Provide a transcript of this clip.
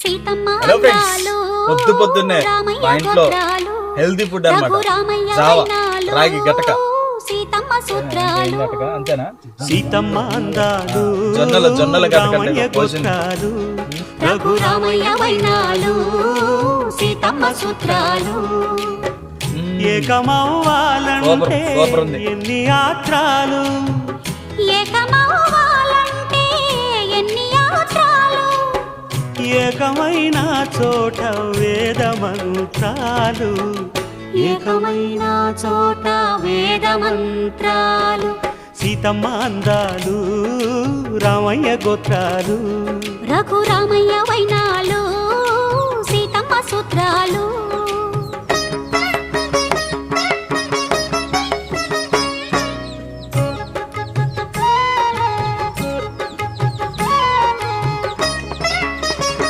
Hello friends, పొద్దు పొద్దున్నే మా ఇంట్లో హెల్దీ ఫుడ్ అన్నమాట. జావా రాగి గటక అంతేనా? సీతమ్మ అందాలు జొన్నల గటక రఘురామయ్య వైనాలు సీతమ్మ సూత్రాలు ఏకమవ్వాలంటే ఎన్ని యాత్రాలు ఏకమవ్వాలంటే ఎన్ని యాత్రాలు ఏకమైన చోట వేద మంత్రాలు ఏకమైన చోట వేద మంత్రాలు సీతమ్మ అందాలు రామయ్య గోత్రాలు రఘురామయ్య వైనాలు